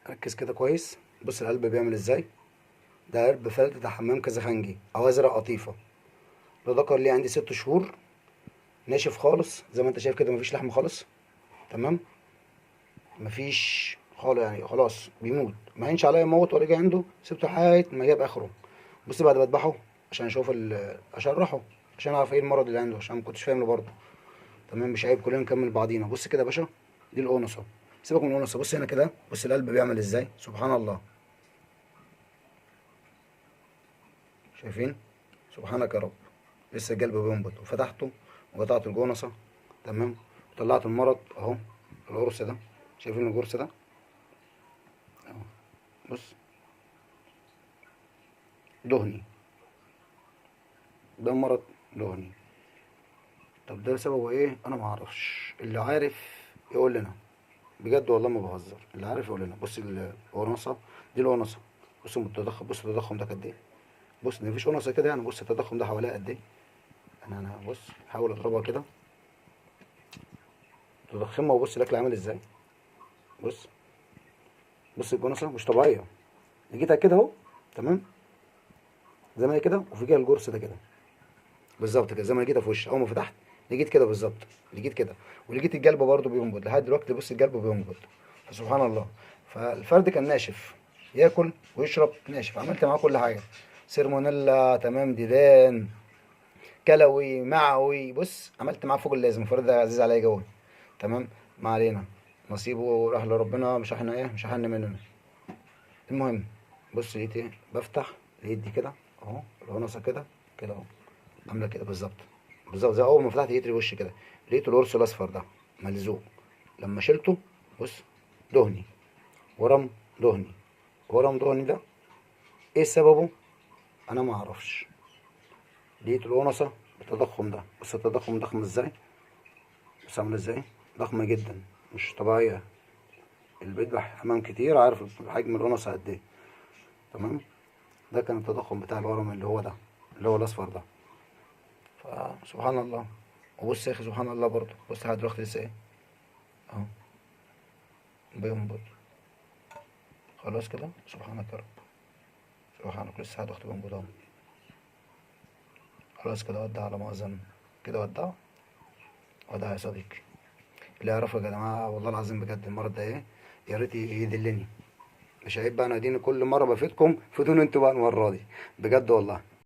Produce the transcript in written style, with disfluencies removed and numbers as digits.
ركز كده كويس. بص القلب بيعمل ازاي. ده قلب فلتة حمام كزخنجي او ازرق قطيفة. ده ذكر ليه عندي 6 شهور. ناشف خالص زي ما انت شايف كده، مفيش لحم خالص. تمام. مفيش خالص يعني، خلاص بيموت. ما هينش عليا يموت ولا يجي عنده، سبته لحد ما جاب اخره. بص بعد ما اذبحه عشان اشوف اشرحه، عشان اعرف ايه المرض اللي عنده، عشان ما كنتش فاهم له برضه. تمام. مش عيب، كلنا نكمل بعضينا. بص كده يا باشا، دي الأونصة. سيبك من الأونصة، بص هنا كده، بص القلب بيعمل ازاي، سبحان الله. شايفين؟ سبحانك يا رب. لسه القلب بينبض، وفتحته وقطعت الجونصة. تمام. وطلعت المرض اهو. القرص ده، شايفين القرص ده اهو. بص، دهني. ده مرض دهني. طب ده سببه ايه؟ انا ما اعرفش. اللي عارف يقول لنا. بجد والله ما بهزر، اللي عارف يقول لنا. بص القرنصة، دي القرنصة. بص التضخم، بص التضخم ده قد ايه. بص مفيش قرنصة كده يعني. بص التضخم ده حواليها قد ايه. انا بص حاول اضربها كده، تضخمها. وبص الاكل عامل ازاي. بص، بص الجونصة مش طبيعية. لقيتها كده اهو. تمام. زي ما هي كده، وفي جهه الجرس ده كده بالظبط كده، زي ما لقيتها في وشي اول ما فتحت. لقيت كده بالظبط. لقيت كده. ولقيت الجلب برضه بينبض لحد دلوقتي. بص الجلب بينبض. فسبحان الله. فالفرد كان ناشف، ياكل ويشرب ناشف. عملت معاه كل حاجه. سيرمونيلا تمام، ديدان، كلوي، معوي. بص عملت معاه فوق اللازم. الفرد ده عزيز عليا جوي. تمام. ما علينا. نصيبه راح لربنا، مش احنا ايه، مش احنا مننا. المهم، بص لقيت ايه، بفتح لقيت دي كده اهو، العنصه كده كده اهو، عامله كده بالظبط. بالظبط زي اول ما فتحت لقيت وش كده. لقيت القرص الاصفر ده ملزوق. لما شلته، بص، دهني. ورم دهني. ورم دهني ده ايه سببه؟ انا ما اعرفش. لقيت العنصه بالتضخم ده. بص التضخم ضخم ازاي. بص عامله ازاي، ضخمه جدا، مش طبيعيه. اللي بيذبح حمام كتير عارف حجم العنصه قد ايه. تمام. ده كان التضخم بتاع الورم اللي هو ده، اللي هو الاصفر ده. فسبحان الله. وبص يا اخي سبحان الله برضه، بص لحد دلوقتي لسه ايه اهو، بينبض. خلاص كده، سبحانك يا رب. سبحانك، لسه لحد دلوقتي بينبض اهو. خلاص كده ودع على مأذن. كده ودع. ودع يا صديقي. اللي يعرفه يا جماعة والله العظيم بجد المرض ده ايه، يا ريت يدلني. مش عيب بقى، انا اديني كل مرة بفيدكم، فيدوني انتوا بقى المرة دي. بجد والله.